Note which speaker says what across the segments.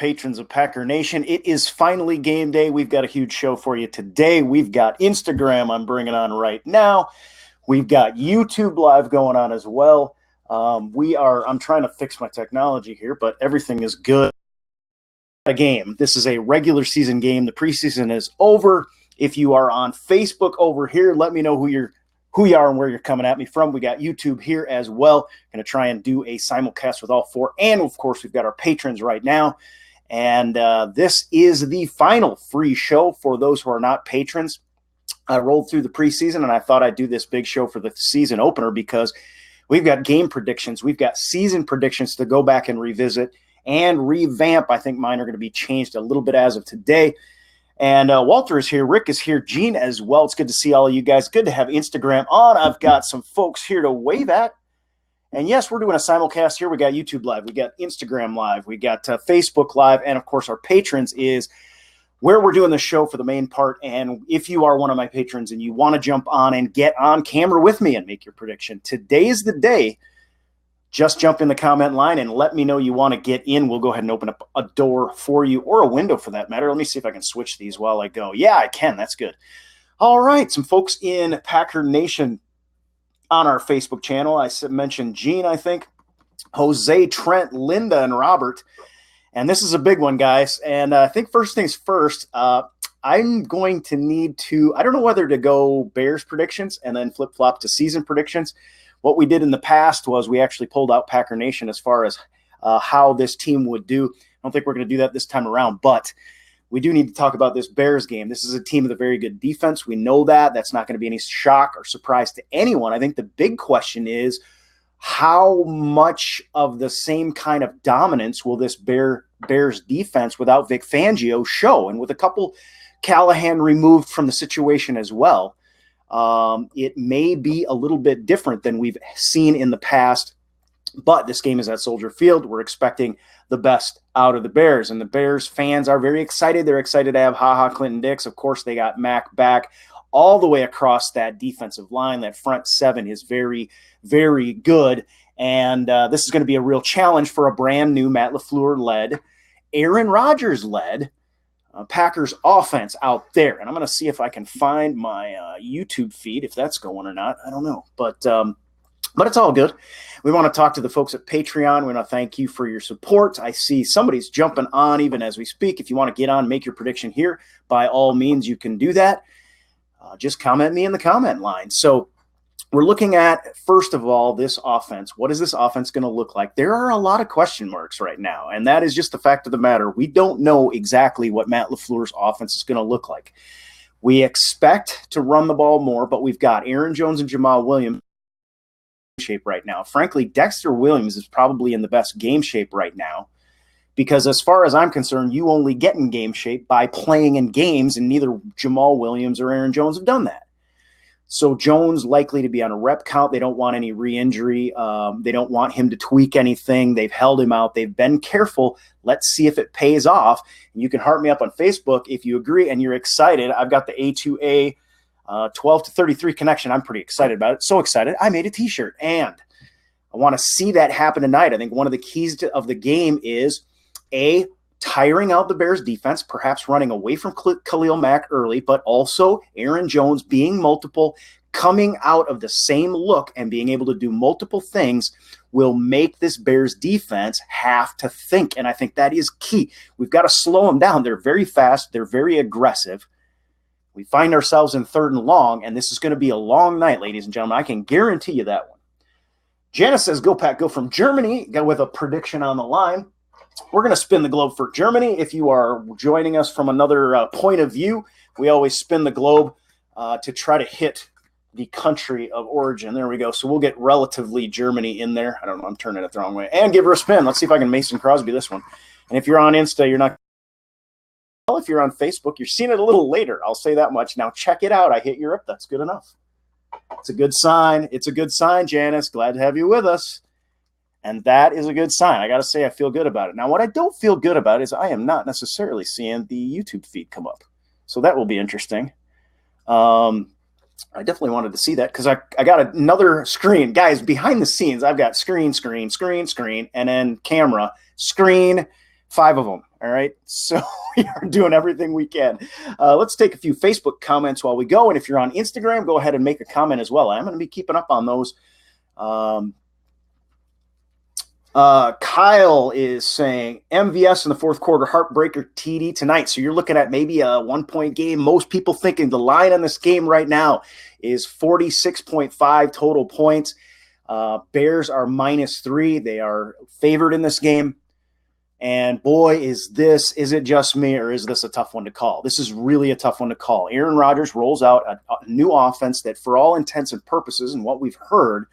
Speaker 1: patrons of Packer Nation. It is finally game day. We've got a huge show for you today. We've got Instagram I'm bringing on right now. We've got YouTube Live going on as well. I'm trying to fix my technology here, but everything is good. A game. This is a regular season game. The preseason is over. If you are on Facebook over here, let me know who you are and where you're coming at me from. We got YouTube here as well. Going to try and do a simulcast with all four. And, of course, we've got our patrons right now. And this is the final free show for those who are not patrons. I rolled through the preseason, and I thought I'd do this big show for the season opener because we've got game predictions. We've got season predictions to go back and revisit and revamp. I think mine are going to be changed a little bit as of today. And Walter is here. Rick is here. Gene as well. It's good to see all of you guys. Good to have Instagram on. I've got some folks here to wave at. And yes, we're doing a simulcast here. We got YouTube Live. We got Instagram Live. We got Facebook Live. And, of course, our patrons is where we're doing the show for the main part. And if you are one of my patrons and you want to jump on and get on camera with me and make your prediction, today's the day. Just jump in the comment line and let me know you want to get in. We'll go ahead and open up a door for you, or a window for that matter. Let me see if I can switch these while I go. Yeah, I can. That's good. All right. Some folks in Packer Nation on our Facebook channel. I mentioned Gene, I think, Jose, Trent, Linda, and Robert. And this is a big one, guys. And I think first things first, I'm going to need to – I don't know whether to go Bears predictions and then flip-flop to season predictions. What we did in the past was we actually pulled out Packer Nation as far as how this team would do. I don't think we're going to do that this time around, but we do need to talk about this Bears game. This is a team with a very good defense. We know that. That's not going to be any shock or surprise to anyone. I think the big question is how much of the same kind of dominance will this Bears defense without Vic Fangio show? And with a couple Callahan removed from the situation as well, it may be a little bit different than we've seen in the past, but this game is at Soldier Field. We're expecting the best out of the Bears, and the Bears fans are very excited. They're excited to have Clinton Dix. Of course, they got Mac back all the way across that defensive line. That front seven is very, very good, and this is going to be a real challenge for a brand new Matt LaFleur-led, Aaron Rodgers-led Packers offense out there. And I'm going to see if I can find my YouTube feed, if that's going or not. I don't know. But it's all good. We want to talk to the folks at Patreon. We want to thank you for your support. I see somebody's jumping on even as we speak. If you want to get on, make your prediction here, by all means, you can do that. Just comment me in the comment line. So we're looking at, first of all, this offense. What is this offense going to look like? There are a lot of question marks right now, and that is just the fact of the matter. We don't know exactly what Matt LaFleur's offense is going to look like. We expect to run the ball more, but we've got Aaron Jones and Jamal Williams in shape right now. Frankly, Dexter Williams is probably in the best game shape right now because as far as I'm concerned, you only get in game shape by playing in games, and neither Jamal Williams or Aaron Jones have done that. So Jones likely to be on a rep count. They don't want any re-injury. They don't want him to tweak anything. They've held him out. They've been careful. Let's see if it pays off. And you can heart me up on Facebook if you agree and you're excited. I've got the A2A 12 to 33 connection. I'm pretty excited about it. So excited. I made a T-shirt, and I want to see that happen tonight. I think one of the keys of the game is, A, tiring out the Bears defense, perhaps running away from Khalil Mack early, but also Aaron Jones being multiple, coming out of the same look and being able to do multiple things will make this Bears defense have to think. And I think that is key. We've got to slow them down. They're very fast. They're very aggressive. We find ourselves in 3rd and long, and this is going to be a long night, ladies and gentlemen. I can guarantee you that one. Janice says, go Pack, go from Germany. Got with a prediction on the line. We're going to spin the globe for Germany. If you are joining us from another point of view, we always spin the globe to try to hit the country of origin. There we go. So we'll get relatively Germany in there. I don't know. I'm turning it the wrong way. And give her a spin. Let's see if I can Mason Crosby this one. And if you're on Insta, you're not. Well, if you're on Facebook, you're seeing it a little later. I'll say that much. Now check it out. I hit Europe. That's good enough. It's a good sign. It's a good sign, Janice. Glad to have you with us. And that is a good sign. I got to say, I feel good about it. Now, what I don't feel good about is I am not necessarily seeing the YouTube feed come up. So that will be interesting. I definitely wanted to see that because I got another screen. Guys, behind the scenes, I've got screen, and then camera, screen, 5 of them. All right. So we are doing everything we can. Let's take a few Facebook comments while we go. And if you're on Instagram, go ahead and make a comment as well. I'm going to be keeping up on those. Kyle is saying MVS in the fourth quarter, heartbreaker TD tonight. So you're looking at maybe a 1-point game. Most people thinking the line on this game right now is 46.5 total points. Bears are -3. They are favored in this game. And boy, is it just me, or is this a tough one to call? This is really a tough one to call. Aaron Rodgers rolls out a new offense that, for all intents and purposes, and what we've heard,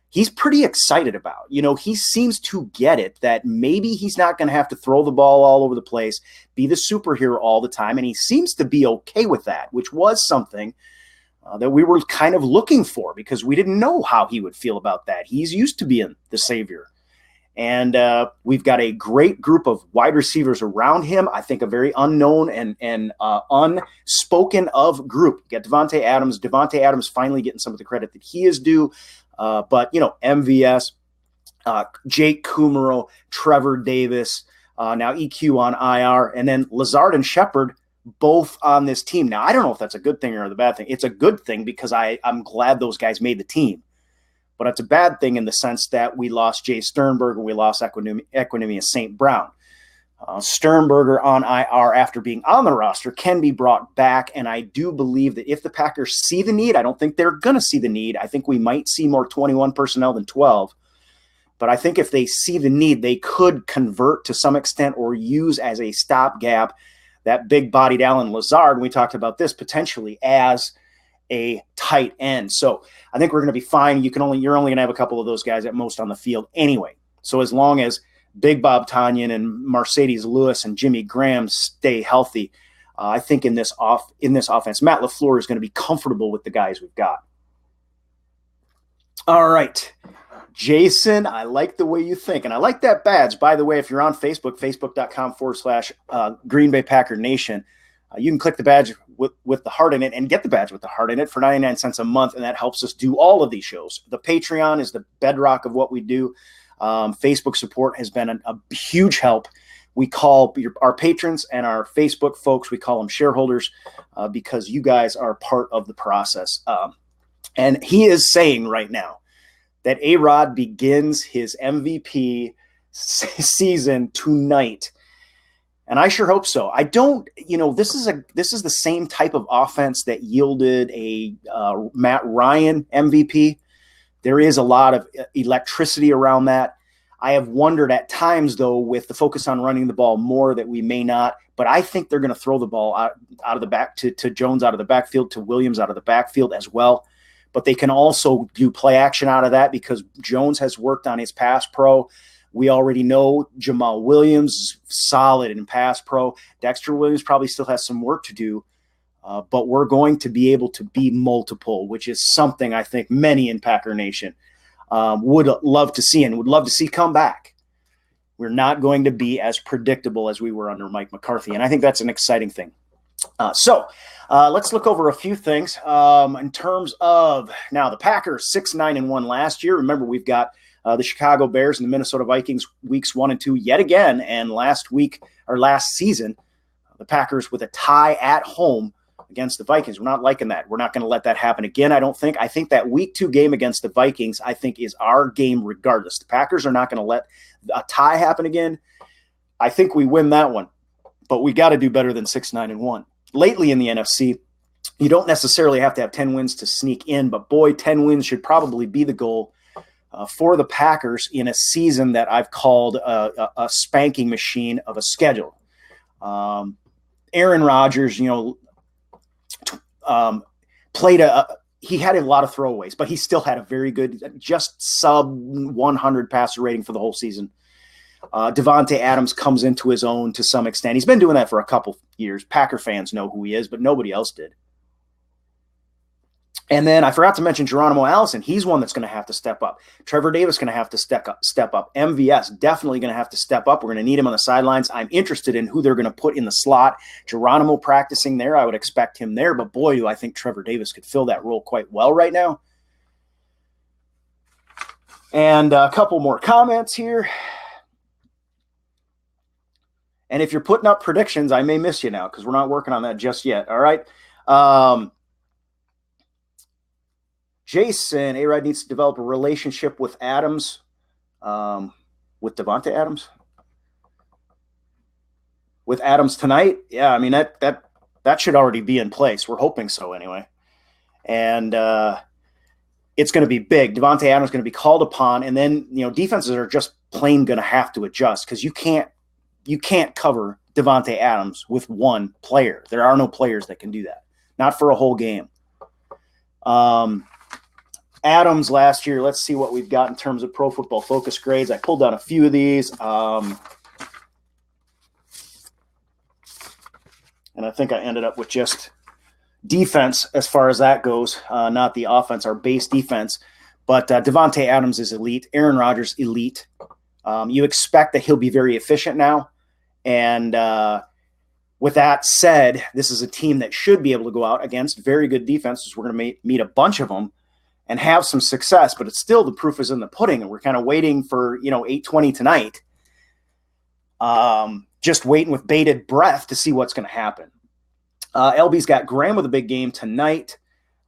Speaker 1: he's pretty excited about. He seems to get it that maybe he's not going to have to throw the ball all over the place, be the superhero all the time, and he seems to be okay with that, which was something that we were kind of looking for because we didn't know how he would feel about that. He's used to being the savior. And we've got a great group of wide receivers around him. I think a very unknown and unspoken of group. You got Davante Adams. Davante Adams finally getting some of the credit that he is due. But MVS, Jake Kumaro, Trevor Davis, now EQ on IR, and then Lazard and Shepard both on this team. Now, I don't know if that's a good thing or the bad thing. It's a good thing because I'm glad those guys made the team. But it's a bad thing in the sense that we lost Jay Sternberger, we lost Equanimeous St. Brown. Sternberger on IR after being on the roster can be brought back, and I do believe that if the Packers see the need, I don't think they're going to see the need. I think we might see more 21 personnel than 12. But I think if they see the need, they could convert to some extent or use as a stopgap that big-bodied Allen Lazard, we talked about this, potentially as a tight end. So I think we're going to be fine. You're only going to have a couple of those guys at most on the field anyway. So as long as Big Bob Tonyan and Mercedes Lewis and Jimmy Graham stay healthy, I think in this offense, Matt LaFleur is going to be comfortable with the guys we've got. All right. Jason, I like the way you think. And I like that badge. By the way, if you're on Facebook, facebook.com/Green Bay Packer Nation, you can click the badge with the heart in it and get the badge with the heart in it for 99 cents a month. And that helps us do all of these shows. The Patreon is the bedrock of what we do. Facebook support has been a huge help. We call our patrons and our Facebook folks, we call them shareholders because you guys are part of the process. And he is saying right now that A-Rod begins his MVP season tonight. And I sure hope so. I don't, this is the same type of offense that yielded a Matt Ryan MVP. There is a lot of electricity around that. I have wondered at times, though, with the focus on running the ball more, that we may not. But I think they're going to throw the ball out of the back to Jones out of the backfield, to Williams out of the backfield as well. But they can also do play action out of that because Jones has worked on his pass pro. We already know Jamal Williams is solid in pass pro. Dexter Williams probably still has some work to do. But we're going to be able to be multiple, which is something I think many in Packer Nation would love to see and would love to see come back. We're not going to be as predictable as we were under Mike McCarthy, and I think that's an exciting thing. So let's look over a few things in terms of now the Packers 6-9-1 last year. Remember, we've got the Chicago Bears and the Minnesota Vikings weeks 1 and 2 yet again, and last season, the Packers with a tie at home against the Vikings. We're not liking that. We're not going to let that happen again, I don't think. I think that week 2 game against the Vikings, I think, is our game regardless. The Packers are not going to let a tie happen again. I think we win that one, but we got to do better than 6-9-1. Lately in the NFC, you don't necessarily have to have 10 wins to sneak in, but boy, 10 wins should probably be the goal for the Packers in a season that I've called a spanking machine of a schedule. Aaron Rodgers, played he had a lot of throwaways, but he still had a very good, just sub 100 passer rating for the whole season. Davante Adams comes into his own to some extent. He's been doing that for a couple years. Packer fans know who he is, but nobody else did. And then I forgot to mention Geronimo Allison. He's one that's going to have to step up. Trevor Davis going to have to step up. MVS definitely going to have to step up. We're going to need him on the sidelines. I'm interested in who they're going to put in the slot. Geronimo practicing there. I would expect him there. But boy, do I think Trevor Davis could fill that role quite well right now. And a couple more comments here. And if you're putting up predictions, I may miss you now because we're not working on that just yet. All right. Jason, A-Rod needs to develop a relationship with Adams, with Davante Adams. With Adams tonight? Yeah, I mean, that should already be in place. We're hoping so anyway. And it's going to be big. Davante Adams is going to be called upon, and then defenses are just plain going to have to adjust because you can't cover Davante Adams with one player. There are no players that can do that, not for a whole game. Adams last year, let's see what we've got in terms of Pro Football Focus grades. I pulled down a few of these. And I think I ended up with just defense as far as that goes, not the offense, our base defense. But Davante Adams is elite. Aaron Rodgers, elite. You expect that he'll be very efficient now. And with that said, this is a team that should be able to go out against very good defenses. We're going to meet a bunch of them and have some success, but it's still the proof is in the pudding, and we're kind of waiting for 8:20 tonight. Just waiting with bated breath to see what's going to happen. LB's got Graham with a big game tonight.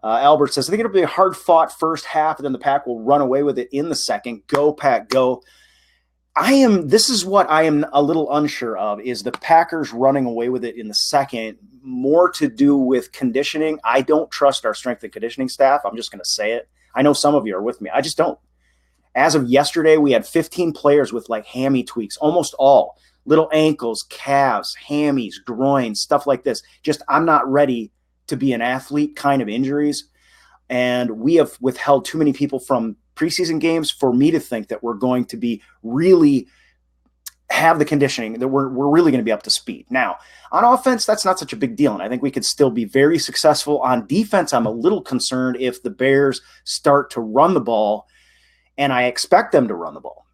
Speaker 1: Albert says, I think it'll be a hard-fought first half, and then the Pack will run away with it in the second. Go, Pack, go. This is what I am a little unsure of, is the Packers running away with it in the second, more to do with conditioning. I don't trust our strength and conditioning staff. I'm just going to say it. I know some of you are with me. I just don't. As of yesterday, we had 15 players with like hammy tweaks, almost all. Little ankles, calves, hammies, groins, stuff like this. Just I'm not ready to be an athlete kind of injuries. And we have withheld too many people from preseason games for me to think that we're going to be really have the conditioning, that we're really going to be up to speed. Now, on offense, that's not such a big deal, and I think we could still be very successful. On defense, I'm a little concerned if the Bears start to run the ball, and I expect them to run the ball.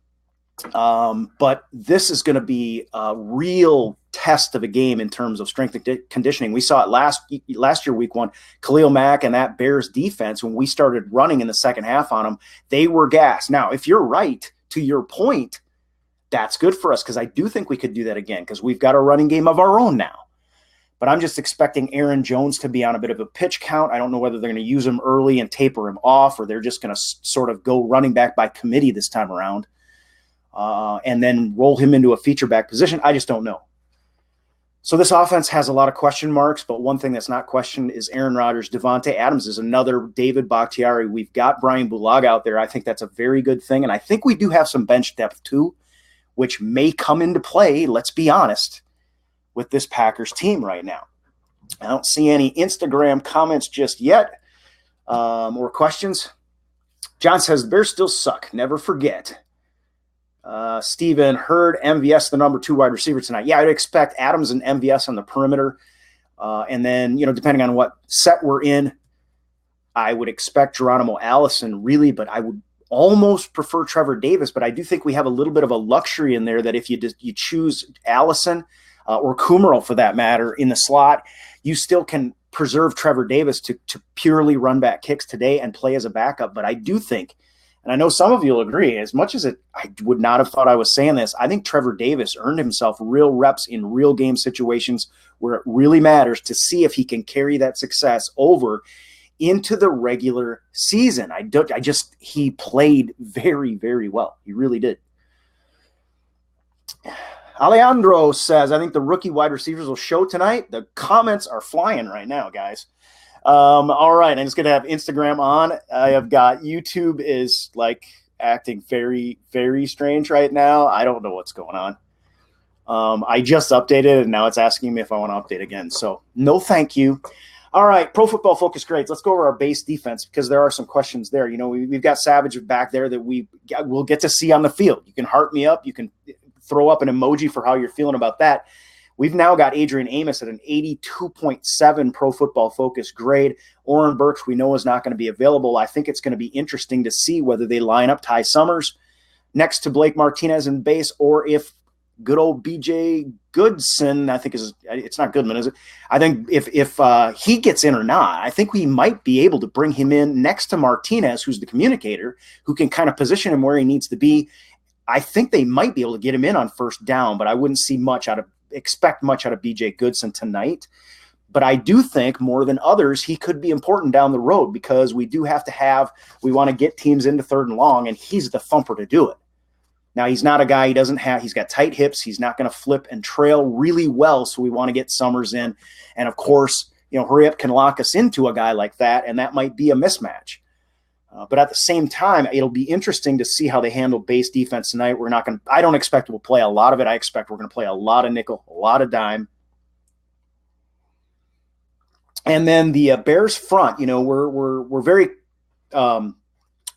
Speaker 1: But this is going to be a real test of a game in terms of strength and conditioning. We saw it last year, week 1, Khalil Mack and that Bears defense, when we started running in the second half on them, they were gassed. Now, if you're right, to your point, that's good for us because I do think we could do that again because we've got a running game of our own now. But I'm just expecting Aaron Jones to be on a bit of a pitch count. I don't know whether they're going to use him early and taper him off, or they're just going to sort of go running back by committee this time around. And then roll him into a feature back position. I just don't know. So this offense has a lot of question marks, but one thing that's not questioned is Aaron Rodgers. Davante Adams is another David Bakhtiari. We've got Brian Bulaga out there. I think that's a very good thing. And I think we do have some bench depth too, which may come into play, let's be honest, with this Packers team right now. I don't see any Instagram comments just yet or questions. John says, the Bears still suck. Never forget. Steven Hurd, MVS, the number 2 wide receiver tonight. Yeah, I'd expect Adams and MVS on the perimeter. And then, depending on what set we're in, I would expect Geronimo Allison really, but I would almost prefer Trevor Davis. But I do think we have a little bit of a luxury in there that if you choose Allison or Kumerow for that matter in the slot, you still can preserve Trevor Davis to purely run back kicks today and play as a backup. But I do think, and I know some of you will agree, as much as I would not have thought I was saying this, I think Trevor Davis earned himself real reps in real game situations where it really matters to see if he can carry that success over into the regular season. He played very, very well. He really did. Alejandro says, I think the rookie wide receivers will show tonight. The comments are flying right now, guys. All right, I'm just going to have Instagram on. I have got YouTube is like acting very, very strange right now. I don't know what's going on. I just updated and now it's asking me if I want to update again. So no, thank you. All right, Pro Football Focus grades. Let's go over our base defense because there are some questions there. We've got Savage back there that we'll get to see on the field. You can heart me up. You can throw up an emoji for how you're feeling about that. We've now got Adrian Amos at an 82.7 Pro Football Focus grade. Oren Burks, we know, is not going to be available. I think it's going to be interesting to see whether they line up Ty Summers next to Blake Martinez in base, or if good old BJ Goodson, it's not Goodman, is it? I think if he gets in or not, I think we might be able to bring him in next to Martinez, who's the communicator, who can kind of position him where he needs to be. I think they might be able to get him in on first down, but I wouldn't see much out of expect much out of BJ Goodson tonight. But I do think more than others, he could be important down the road because we want to get teams into third and long, and he's the thumper to do it. Now, he's not a guy, he's got tight hips. He's not going to flip and trail really well. So we want to get Summers in. And of course, hurry up can lock us into a guy like that. And that might be a mismatch. But at the same time, it'll be interesting to see how they handle base defense tonight. I don't expect we'll play a lot of it. I expect we're going to play a lot of nickel, a lot of dime. And then the Bears front, we're very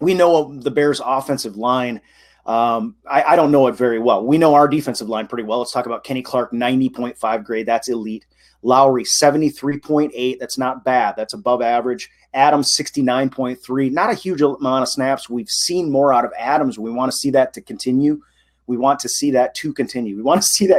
Speaker 1: we know the Bears offensive line. I don't know it very well. We know our defensive line pretty well. Let's talk about Kenny Clark, 90.5 grade. That's elite. Lowry, 73.8. That's not bad. That's above average. Adams, 69.3. Not a huge amount of snaps. We've seen more out of Adams. We want to see that to continue. We want to see that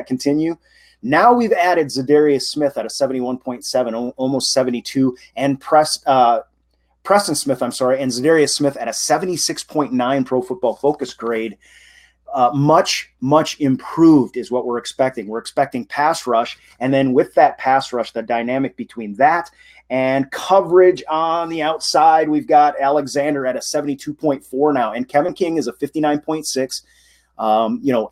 Speaker 1: continue. Now we've added Zadarius Smith at a 71.7, almost 72, and Preston Smith, and Zadarius Smith at a 76.9 Pro Football Focus grade. Much improved is what we're expecting. We're expecting pass rush, and then with that pass rush, the dynamic between that and coverage on the outside, we've got Alexander at a 72.4 now, and Kevin King is a 59.6.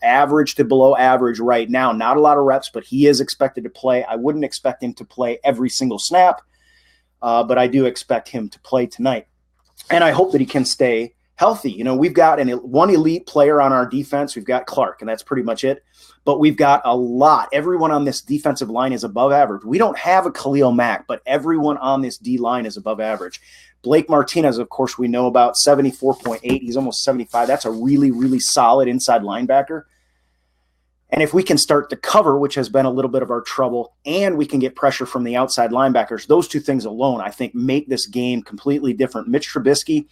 Speaker 1: Average to below average right now. Not a lot of reps, but he is expected to play. I wouldn't expect him to play every single snap, but I do expect him to play tonight. And I hope that he can stay healthy. We've got one elite player on our defense. We've got Clark, and that's pretty much it. But we've got a lot. Everyone on this defensive line is above average. We don't have a Khalil Mack, but everyone on this D line is above average. Blake Martinez, of course, we know about 74.8. He's almost 75. That's a really, really solid inside linebacker. And if we can start to cover, which has been a little bit of our trouble, and we can get pressure from the outside linebackers, those two things alone, I think, make this game completely different. Mitch Trubisky,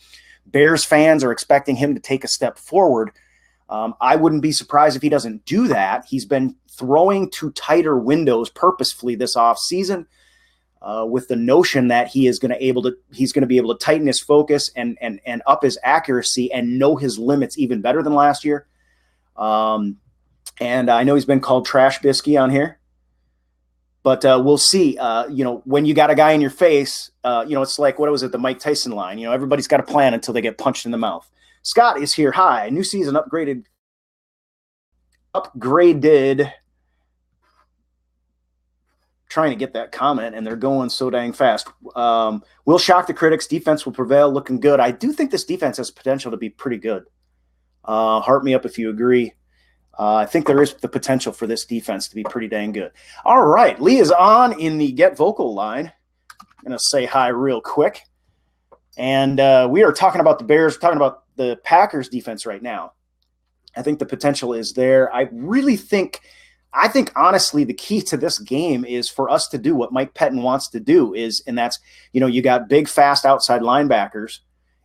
Speaker 1: Bears fans are expecting him to take a step forward. I wouldn't be surprised if he doesn't do that. He's been throwing to tighter windows purposefully this offseason. With the notion that he's going to be able to tighten his focus and up his accuracy and know his limits even better than last year. And I know he's been called Trash Bisky on here, but we'll see. When you got a guy in your face, it's like, what was it? The Mike Tyson line, everybody's got a plan until they get punched in the mouth. Scott is here. Hi, new season upgraded. Trying to get that comment, and they're going so dang fast. We'll shock the critics. Defense will prevail. Looking good. I do think this defense has potential to be pretty good. Heart me up if you agree. I think there is the potential for this defense to be pretty dang good. All right. Lee is on in the Get Vocal line. I'm going to say hi real quick. And we are talking about the Bears. We're talking about the Packers defense right now. I think the potential is there. I think honestly the key to this game is for us to do what Mike Pettin wants to do and that's, you got big, fast outside linebackers,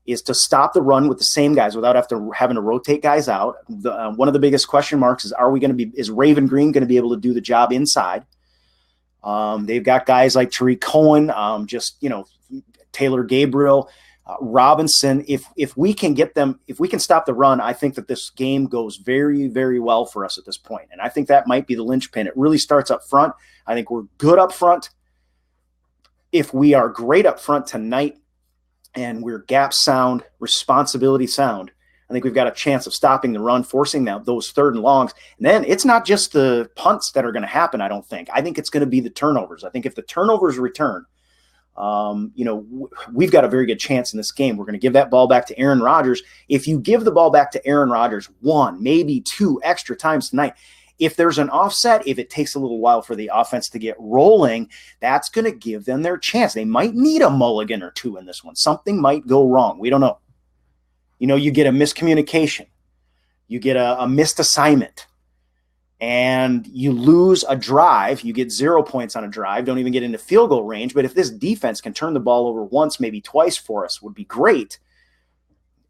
Speaker 1: is to stop the run with the same guys without having to rotate guys out. One of the biggest question marks is, is Raven Green going to be able to do the job inside? They've got guys like Tariq Cohen, Taylor Gabriel, Robinson. If we can stop the run, I think that this game goes very, very well for us at this point. And I think that might be the linchpin. It really starts up front. I think we're good up front. If we are great up front tonight and we're gap sound, responsibility sound, I think we've got a chance of stopping the run, forcing those third and longs. And then it's not just the punts that are going to happen, I don't think. I think it's going to be the turnovers. I think if the turnovers return, we've got a very good chance in this game. We're going to give that ball back to Aaron Rodgers. If you give the ball back to Aaron Rodgers one, maybe two extra times tonight, if there's an offset, if it takes a little while for the offense to get rolling, that's going to give them their chance. They might need a mulligan or two in this one. Something might go wrong. We don't know. You get a miscommunication. You get a missed assignment. And you lose a drive. You get 0 points on a drive. Don't even get into field goal range. But if this defense can turn the ball over once, maybe twice for us, would be great.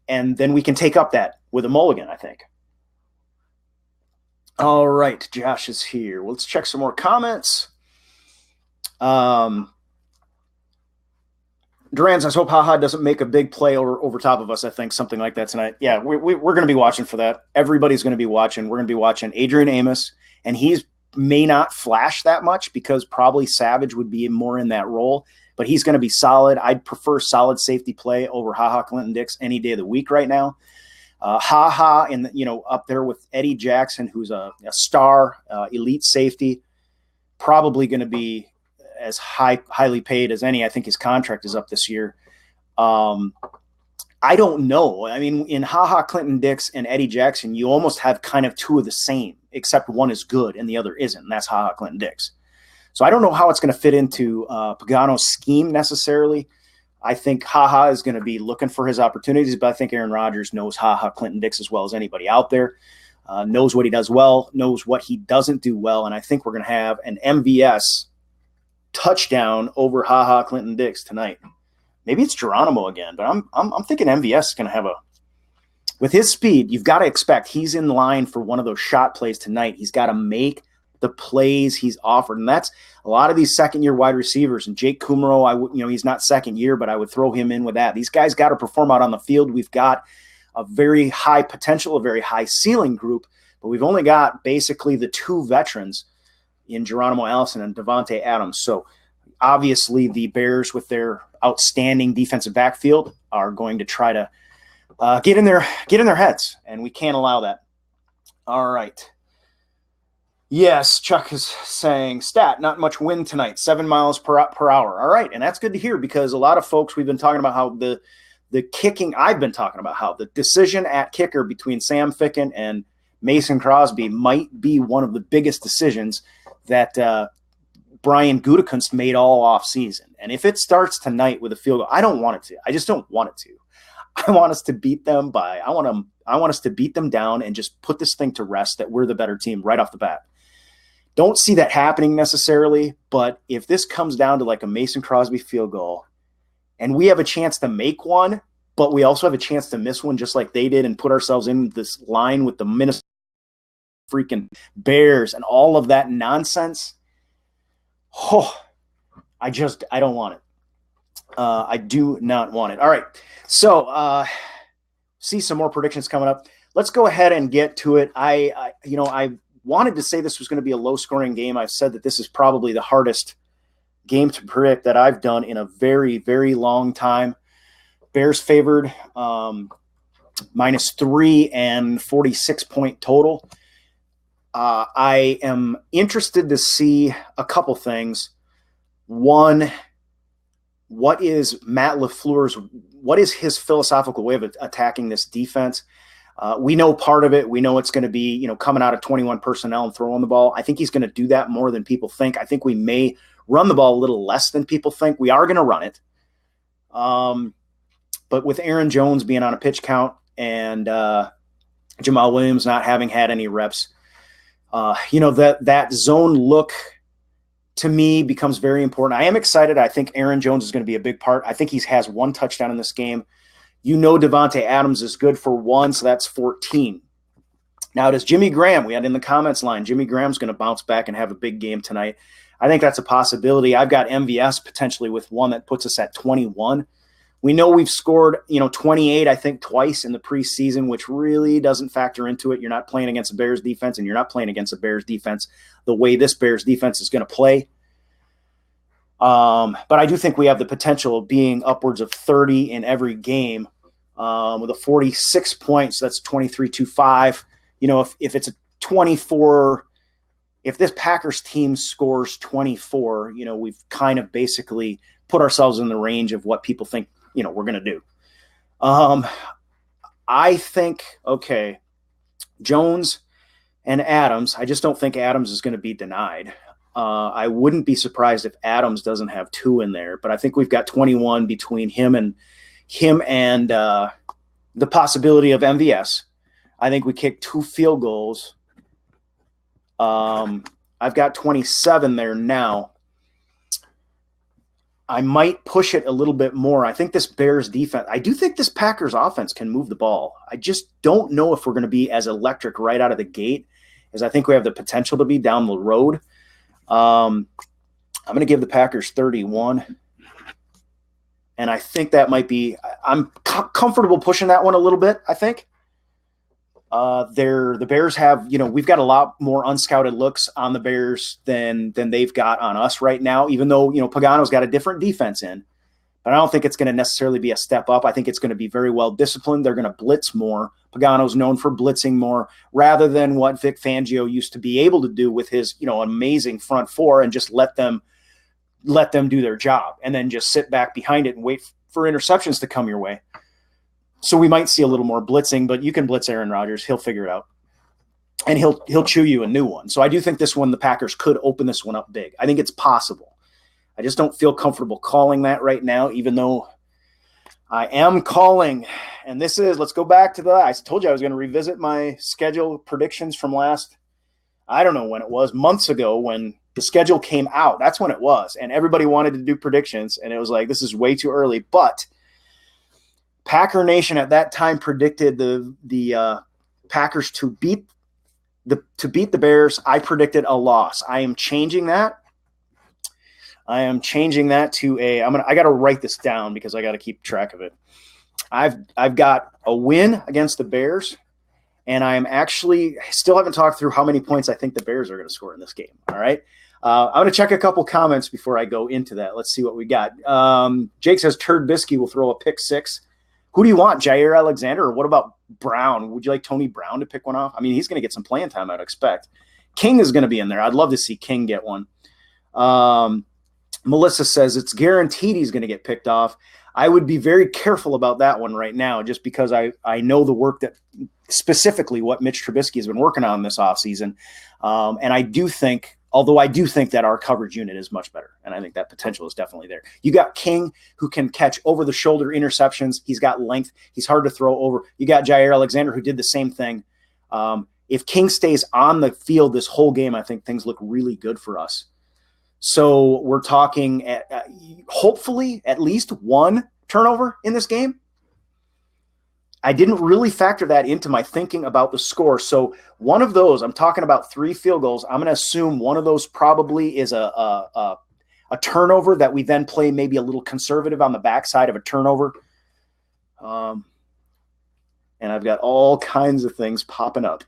Speaker 1: And then we can take up that with a mulligan, I think. All right, Josh is here. Let's check some more comments. Duran says, hope HaHa doesn't make a big play over top of us. I think something like that tonight. Yeah, we're going to be watching for that. Everybody's going to be watching. We're going to be watching Adrian Amos, and he's may not flash that much because probably Savage would be more in that role, but he's going to be solid. I'd prefer solid safety play over HaHa Clinton-Dix any day of the week right now. HaHa, and up there with Eddie Jackson, who's a star elite safety, probably going to be as highly paid as any. I think his contract is up this year. I don't know. I mean, in HaHa Clinton-Dix and Eddie Jackson, you almost have kind of two of the same, except one is good and the other isn't. And that's HaHa Clinton-Dix. So I don't know how it's going to fit into Pagano's scheme necessarily. I think HaHa is going to be looking for his opportunities, but I think Aaron Rodgers knows HaHa Clinton-Dix as well as anybody out there, knows what he does well, knows what he doesn't do well, and I think we're going to have an MVS touchdown over HaHa Clinton-Dix tonight. Maybe it's Geronimo again, but I'm thinking MVS is going to have with his speed, you've got to expect he's in line for one of those shot plays tonight. He's got to make the plays he's offered, and that's a lot of these second-year wide receivers. And Jake Kumaro, he's not second year, but I would throw him in with that. These guys got to perform out on the field. We've got a very high potential, a very high ceiling group, but we've only got basically the two veterans in Geronimo Allison and Davante Adams. So obviously the Bears, with their outstanding defensive backfield, are going to try to get in their heads, and we can't allow that. All right. Yes, Chuck is saying, stat, not much wind tonight, 7 miles per hour. All right, and that's good to hear, because a lot of folks, we've been talking about how the kicking, I've been talking about how the decision at kicker between Sam Ficken and Mason Crosby might be one of the biggest decisions that Brian Gutekunst made all off season. And if it starts tonight with a field goal, I don't want it to. I just don't want it to. I want us to beat them I want us to beat them down and just put this thing to rest, that we're the better team right off the bat. Don't see that happening necessarily, but if this comes down to like a Mason Crosby field goal and we have a chance to make one, but we also have a chance to miss one just like they did and put ourselves in this line with the Minnesota freaking Bears and all of that nonsense, I don't want it. I do not want it. All right. So see some more predictions coming up. Let's go ahead and get to it. I wanted to say this was going to be a low-scoring game. I've said that this is probably the hardest game to predict that I've done in a very, very long time. Bears favored -3 and 46-point total. I am interested to see a couple things. One, what is Matt LaFleur's – what is his philosophical way of attacking this defense? We know part of it. We know it's going to be, coming out of 21 personnel and throwing the ball. I think he's going to do that more than people think. I think we may run the ball a little less than people think. We are going to run it. But with Aaron Jones being on a pitch count and Jamal Williams not having had any reps, that zone look to me becomes very important. I am excited. I think Aaron Jones is going to be a big part. I think he has one touchdown in this game. Davante Adams is good for 1, so that's 14. Now, does Jimmy Graham, we had in the comments line, Jimmy Graham's going to bounce back and have a big game tonight. I think that's a possibility. I've got MVS potentially with 1 that puts us at 21. We know we've scored, 28, I think, twice in the preseason, which really doesn't factor into it. You're not playing against a Bears defense, and you're not playing against a Bears defense the way this Bears defense is going to play. But I do think we have the potential of being upwards of 30 in every game. With a 46 points, that's 23-5. If it's a 24, if this Packers team scores 24, we've kind of basically put ourselves in the range of what people think, we're going to do. I think, Jones and Adams, I just don't think Adams is going to be denied. I wouldn't be surprised if Adams doesn't have 2 in there, but I think we've got 21 between him and the possibility of MVS. I think we kick 2 field goals. I've got 27 there now. I might push it a little bit more. I think this Bears defense, I do think this Packers offense can move the ball. I just don't know if we're going to be as electric right out of the gate as I think we have the potential to be down the road. I'm going to give the Packers 31. And I think that might be – I'm comfortable pushing that one a little bit, I think. The Bears have, we've got a lot more unscouted looks on the Bears than they've got on us right now, even though, Pagano's got a different defense in. But I don't think it's going to necessarily be a step up. I think it's going to be very well disciplined. They're going to blitz more. Pagano's known for blitzing more rather than what Vic Fangio used to be able to do with his, amazing front four and just let them do their job and then just sit back behind it and wait for interceptions to come your way. So we might see a little more blitzing, but you can blitz Aaron Rodgers. He'll figure it out. And he'll chew you a new one. So I do think this one, the Packers could open this one up big. I think it's possible. I just don't feel comfortable calling that right now, even though I am calling. And this is, let's go back to I told you I was going to revisit my schedule predictions from last, I don't know when it was, months ago when the schedule came out. That's when it was. And everybody wanted to do predictions. And it was like, this is way too early. But Packer Nation at that time predicted the Packers to beat the Bears. I predicted a loss. I am changing that. To I got to write this down because I got to keep track of it. I've got a win against the Bears, and I still haven't talked through how many points I think the Bears are going to score in this game. All right. I'm going to check a couple comments before I go into that. Let's see what we got. Jake says Turd Bisky will throw a pick six. Who do you want, Jair Alexander, or what about Brown? Would you like Tony Brown to pick one off? I mean, he's going to get some playing time, I'd expect. King is going to be in there. I'd love to see King get one. Melissa says it's guaranteed he's going to get picked off. I would be very careful about that one right now just because I know the work that specifically what Mitch Trubisky has been working on this offseason. And I do think that our coverage unit is much better, and I think that potential is definitely there. You got King, who can catch over-the-shoulder interceptions. He's got length. He's hard to throw over. You got Jair Alexander, who did the same thing. If King stays on the field this whole game, I think things look really good for us. So we're talking hopefully at least one turnover in this game. I didn't really factor that into my thinking about the score. So one of those, I'm talking about 3 field goals. I'm going to assume one of those probably is a turnover that we then play maybe a little conservative on the backside of a turnover. And I've got all kinds of things popping up.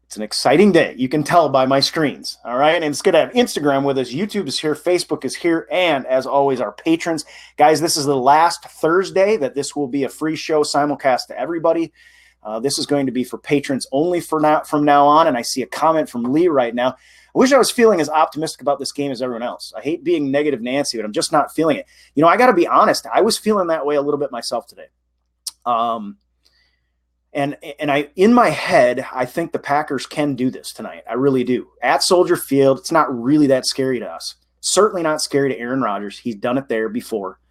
Speaker 1: It's an exciting day. You can tell by my screens. All right. And it's good to have Instagram with us. YouTube is here. Facebook is here. And as always, our patrons. Guys, this is the last Thursday that this will be a free show simulcast to everybody. This is going to be for patrons only from now on. And I see a comment from Lee right now. I wish I was feeling as optimistic about this game as everyone else. I hate being negative Nancy, but I'm just not feeling it. I got to be honest. I was feeling that way a little bit myself today. And I, in my head, I think the Packers can do this tonight. I really do. At Soldier Field, it's not really that scary to us. Certainly not scary to Aaron Rodgers. He's done it there before.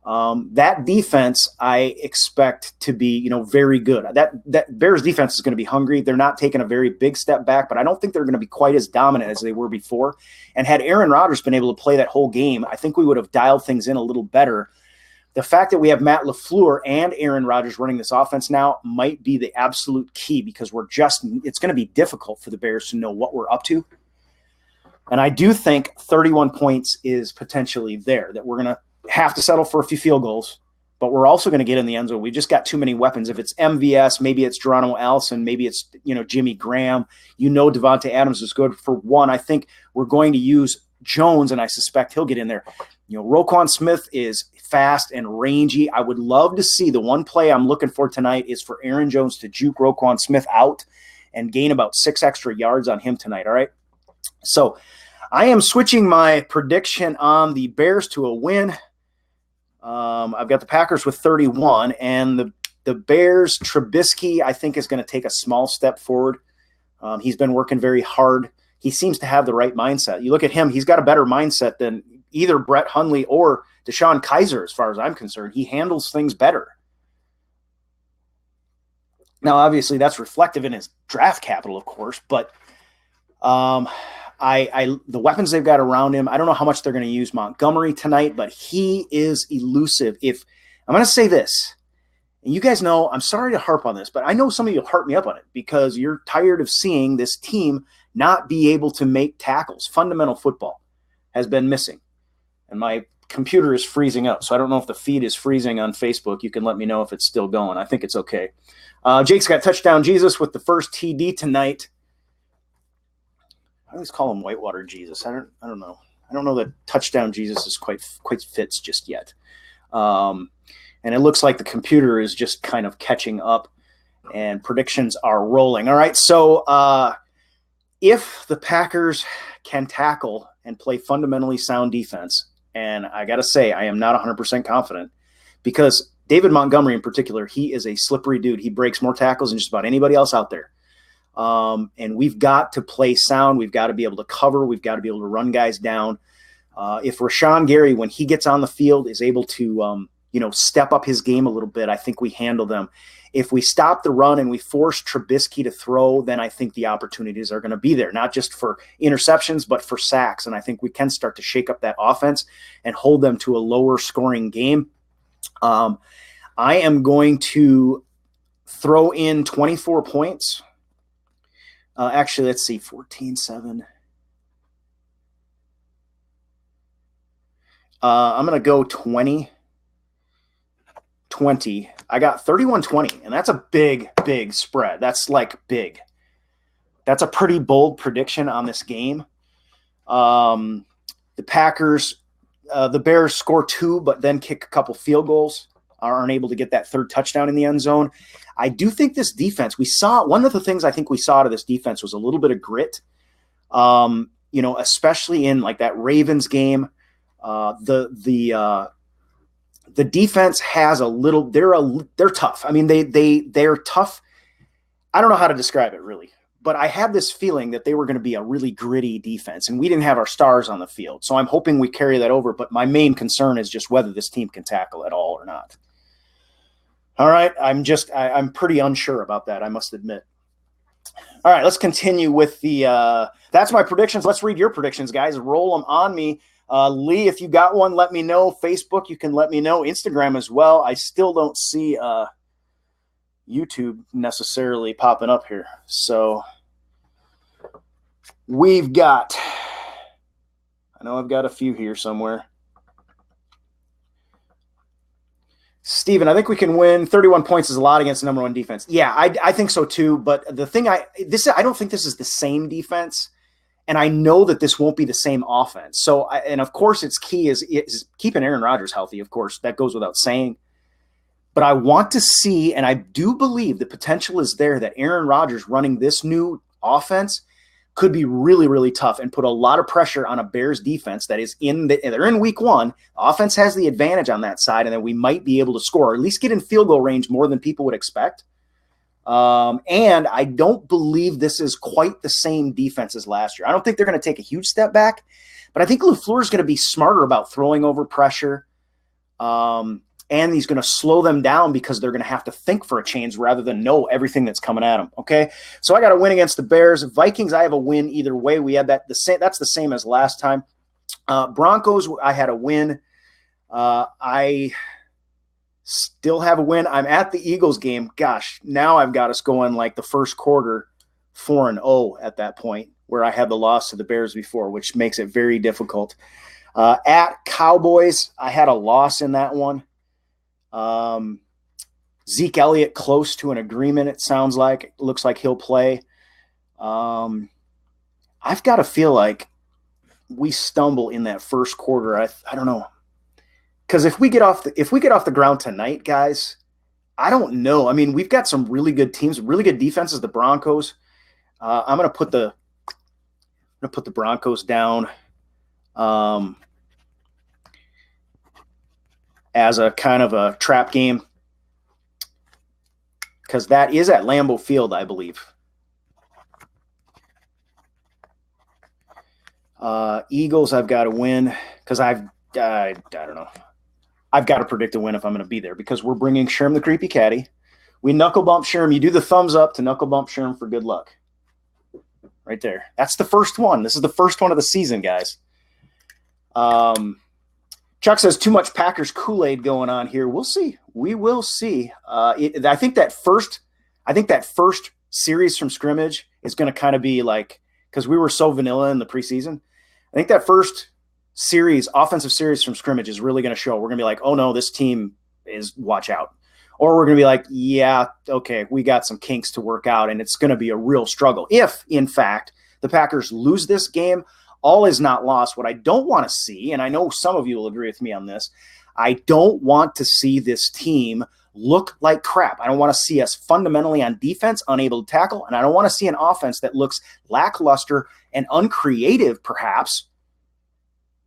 Speaker 1: That defense, I expect to be, very good. That Bears defense is going to be hungry. They're not taking a very big step back, but I don't think they're going to be quite as dominant as they were before. And had Aaron Rodgers been able to play that whole game, I think we would have dialed things in a little better. The fact that we have Matt LaFleur and Aaron Rodgers running this offense now might be the absolute key because it's going to be difficult for the Bears to know what we're up to. And I do think 31 points is potentially there, that we're going to have to settle for a few field goals, but we're also going to get in the end zone. We've just got too many weapons. If it's MVS, maybe it's Geronimo Allison, maybe it's, Jimmy Graham, Devontae Adams is good for one. I think we're going to use Jones, and I suspect he'll get in there. Roquan Smith is fast and rangy. I would love to see the one play I'm looking for tonight is for Aaron Jones to juke Roquan Smith out and gain about 6 extra yards on him tonight. All right. So I am switching my prediction on the Bears to a win. I've got the Packers with 31 and the Bears. Trubisky, I think, is going to take a small step forward. He's been working very hard. He seems to have the right mindset. You look at him, he's got a better mindset than either Brett Hundley or Deshaun Kaiser, as far as I'm concerned. He handles things better. Now, obviously, that's reflective in his draft capital, of course, but the weapons they've got around him, I don't know how much they're going to use Montgomery tonight, but he is elusive. If I'm going to say this, and you guys know, I'm sorry to harp on this, but I know some of you harp me up on it because you're tired of seeing this team not be able to make tackles. Fundamental football has been missing. And my computer is freezing up, so I don't know if the feed is freezing on Facebook. You can let me know if it's still going. I think it's okay. Jake's got touchdown Jesus with the first TD tonight. I always call him Whitewater Jesus. I don't know. I don't know that touchdown Jesus is quite fits just yet. And it looks like the computer is just kind of catching up, and predictions are rolling. All right, so if the Packers can tackle and play fundamentally sound defense, and I got to say, I am not 100% confident, because David Montgomery in particular, he is a slippery dude. He breaks more tackles than just about anybody else out there. And we've got to play sound. We've got to be able to cover. We've got to be able to run guys down. If Rashawn Gary, when he gets on the field, is able to step up his game a little bit, I think we handle them. If we stop the run and we force Trubisky to throw, then I think the opportunities are going to be there, not just for interceptions, but for sacks. And I think we can start to shake up that offense and hold them to a lower scoring game. I am going to throw in 24 points. Actually, let's see, 14-7. I'm going to go 20. I got 31-20, and that's a big spread. That's like big. That's a pretty bold prediction on this game. The Packers, the Bears score 2, but then kick a couple field goals, aren't able to get that third touchdown in the end zone. I do think this defense, one of the things I think we saw out of this defense was a little bit of grit, especially in like that Ravens game. The defense has a little, they're tough. I mean, they're tough. I don't know how to describe it really, but I had this feeling that they were going to be a really gritty defense, and we didn't have our stars on the field. So I'm hoping we carry that over, but my main concern is just whether this team can tackle at all or not. All right. I'm pretty unsure about that, I must admit. All right, let's continue with that's my predictions. Let's read your predictions, guys. Roll them on me. Lee, if you got one, let me know. Facebook, you can let me know. Instagram as well. I still don't see YouTube necessarily popping up here. So we've got, I know I've got a few here somewhere. Steven, I think we can win. 31 points is a lot against the number one defense. Yeah, I think so too. But the thing I don't think this is the same defense. And I know that this won't be the same offense. So, and of course, its key is keeping Aaron Rodgers healthy. Of course, that goes without saying. But I want to see, and I do believe the potential is there that Aaron Rodgers running this new offense could be really, really tough and put a lot of pressure on a Bears defense that is they're in week one. Offense has the advantage on that side, and then we might be able to score, or at least get in field goal range more than people would expect. And I don't believe this is quite the same defense as last year. I don't think they're going to take a huge step back, but I think LaFleur is going to be smarter about throwing over pressure. And he's going to slow them down because they're going to have to think for a change rather than know everything that's coming at them. Okay. So I got a win against the Bears. Vikings, I have a win either way. We had that that's the same as last time. Broncos, I had a win. I still have a win. I'm at the Eagles game. Gosh, now I've got us going like the first quarter 4-0 at that point, where I had the loss to the Bears before, which makes it very difficult. At Cowboys, I had a loss in that one. Zeke Elliott close to an agreement, it sounds like. It looks like he'll play. I've got to feel like we stumble in that first quarter. I don't know. Because if we get off the ground tonight, guys, I don't know. I mean, we've got some really good teams, really good defenses. The Broncos. I'm gonna put the Broncos down as a kind of a trap game, because that is at Lambeau Field, I believe. Eagles, I've got to win because I don't know. I've got to predict a win if I'm going to be there, because we're bringing Sherm the Creepy Caddy. We knuckle bump Sherm. You do the thumbs up to knuckle bump Sherm for good luck. Right there. That's the first one. This is the first one of the season, guys. Chuck says too much Packers Kool-Aid going on here. We'll see. We will see. I think that first series from scrimmage is going to kind of be like, because we were so vanilla in the preseason. I think that first offensive series from scrimmage is really going to show. We're going to be like, oh no, this team is watch out. Or we're going to be like, yeah, okay, we got some kinks to work out, and it's going to be a real struggle. If, in fact, the Packers lose this game, all is not lost. What I don't want to see, and I know some of you will agree with me on this, I don't want to see this team look like crap. I don't want to see us fundamentally on defense unable to tackle, and I don't want to see an offense that looks lackluster and uncreative, perhaps,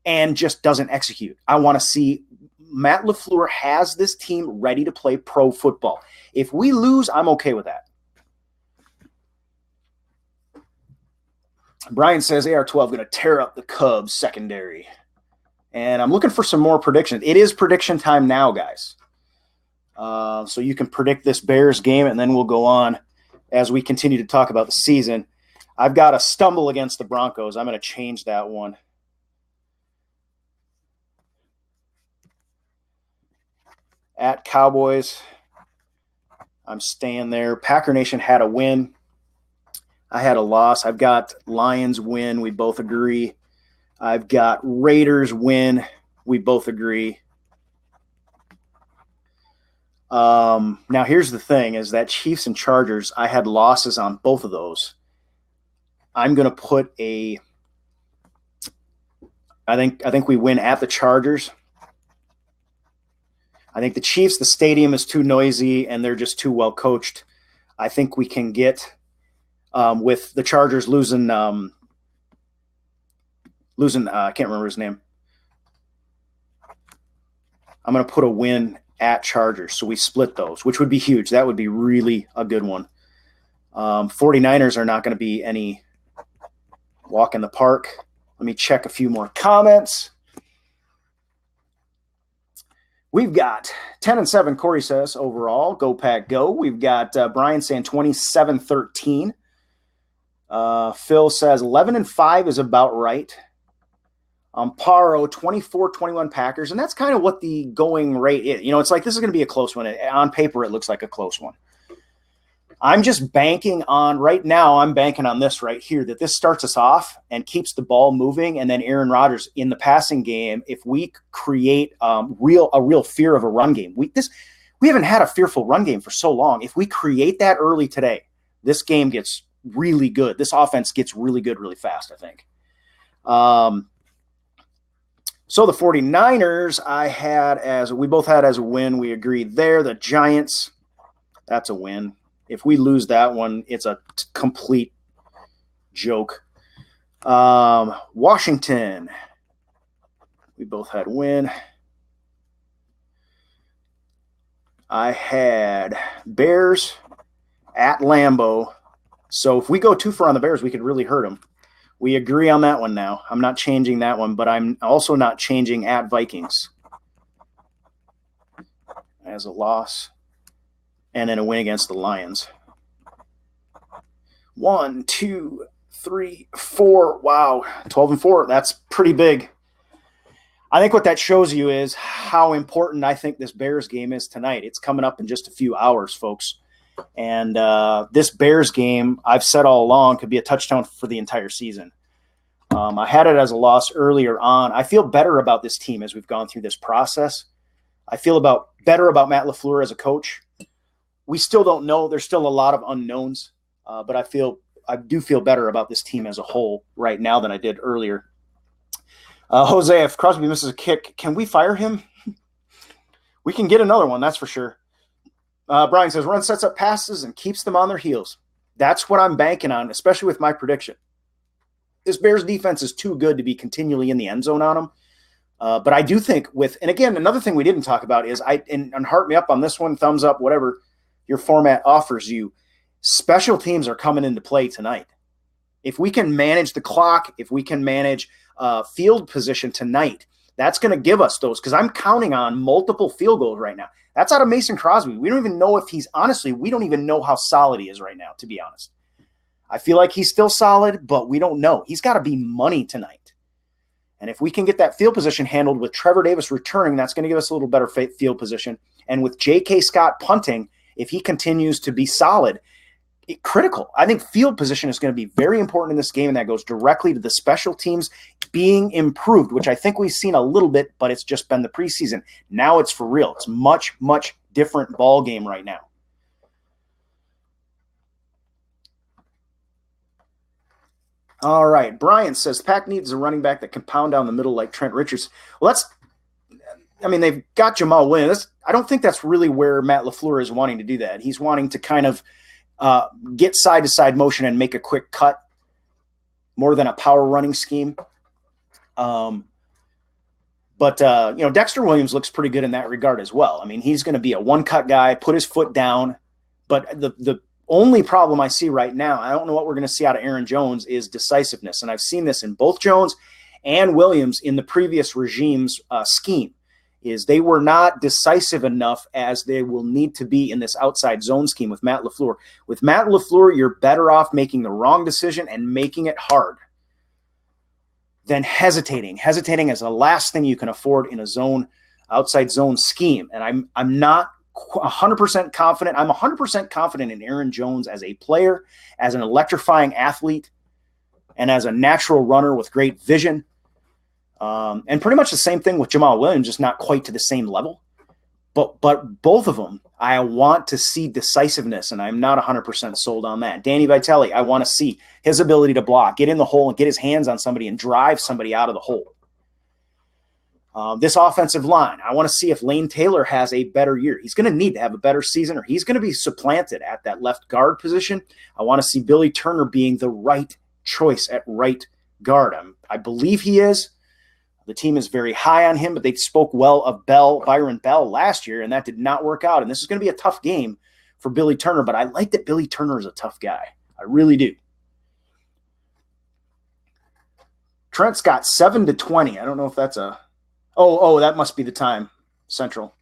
Speaker 1: and just doesn't execute. I want to see Matt LaFleur has this team ready to play pro football. If we lose, I'm okay with that. Brian says AR-12 going to tear up the Cubs secondary. And I'm looking for some more predictions. It is prediction time now, guys. So you can predict this Bears game, and then we'll go on as we continue to talk about the season. I've got a stumble against the Broncos. I'm going to change that one. At Cowboys, I'm staying there. Packer Nation had a win. I had a loss. I've got Lions win. We both agree. I've got Raiders win. We both agree. Now, here's the thing, is that Chiefs and Chargers, I had losses on both of those. I'm going to put I think we win at the Chargers. I think the Chiefs, the stadium is too noisy and they're just too well coached. I think we can get with the Chargers losing I can't remember his name. I'm going to put a win at Chargers. So we split those, which would be huge. That would be really a good one. 49ers are not going to be any walk in the park. Let me check a few more comments. We've got 10-7, Corey says, overall. Go Pack Go. We've got Brian saying 27-13. Phil says 11-5 is about right. Paro, 24-21 Packers. And that's kind of what the going rate is. You know, it's like this is going to be a close one. On paper, it looks like a close one. I'm just banking on, right now, I'm banking on this right here, that this starts us off and keeps the ball moving. And then Aaron Rodgers in the passing game, if we create a real fear of a run game, we haven't had a fearful run game for so long. If we create that early today, this game gets really good. This offense gets really good really fast, I think. So the 49ers, we both had as a win. We agreed there. The Giants, that's a win. If we lose that one, it's a complete joke. Washington, we both had win. I had Bears at Lambeau. So if we go too far on the Bears, we could really hurt them. We agree on that one now. I'm not changing that one, but I'm also not changing at Vikings as a loss. And then a win against the Lions. 1, 2, 3, 4. Wow. 12-4. That's pretty big. I think what that shows you is how important I think this Bears game is tonight. It's coming up in just a few hours, folks. And this Bears game, I've said all along, could be a touchdown for the entire season. I had it as a loss earlier on. I feel better about this team as we've gone through this process. I feel better about Matt LaFleur as a coach. We still don't know. There's still a lot of unknowns, but I do feel better about this team as a whole right now than I did earlier. Jose, if Crosby misses a kick, can we fire him? We can get another one, that's for sure. Brian says, run sets up passes and keeps them on their heels. That's what I'm banking on, especially with my prediction. This Bears defense is too good to be continually in the end zone on them. But I do think and again, another thing we didn't talk about is and heart me up on this one, thumbs up, whatever your format offers you. Special teams are coming into play tonight. If we can manage the clock, if we can manage field position tonight, that's going to give us those, because I'm counting on multiple field goals right now. That's out of Mason Crosby. We don't even know if we don't even know how solid he is right now, to be honest. I feel like he's still solid, but we don't know. He's got to be money tonight. And if we can get that field position handled with Trevor Davis returning, that's going to give us a little better field position. And with J.K. Scott punting, if he continues to be solid, critical. I think field position is going to be very important in this game, and that goes directly to the special teams being improved, which I think we've seen a little bit, but it's just been the preseason. Now it's for real. It's much, much different ball game right now. All right. Brian says, Pack needs a running back that can pound down the middle like Trent Richards. Well, they've got Jamal Williams. I don't think that's really where Matt LaFleur is wanting to do that. He's wanting to kind of get side-to-side motion and make a quick cut more than a power running scheme. But Dexter Williams looks pretty good in that regard as well. I mean, he's going to be a one-cut guy, put his foot down. But the only problem I see right now, I don't know what we're going to see out of Aaron Jones, is decisiveness. And I've seen this in both Jones and Williams in the previous regime's scheme, is they were not decisive enough as they will need to be in this outside zone scheme with Matt LaFleur. With Matt LaFleur, you're better off making the wrong decision and making it hard than hesitating. Hesitating is the last thing you can afford in a outside zone scheme. And I'm not 100% confident. I'm 100% confident in Aaron Jones as a player, as an electrifying athlete, and as a natural runner with great vision. And pretty much the same thing with Jamal Williams, just not quite to the same level. But both of them, I want to see decisiveness, and I'm not 100% sold on that. Danny Vitelli, I want to see his ability to block, get in the hole, and get his hands on somebody and drive somebody out of the hole. This offensive line, I want to see if Lane Taylor has a better year. He's going to need to have a better season, or he's going to be supplanted at that left guard position. I want to see Billy Turner being the right choice at right guard. I believe he is. The team is very high on him, but they spoke well of Byron Bell last year, and that did not work out. And this is going to be a tough game for Billy Turner, but I like that Billy Turner is a tough guy. I really do. Trent's got 7-20. I don't know if that's a – oh, that must be the time, Central.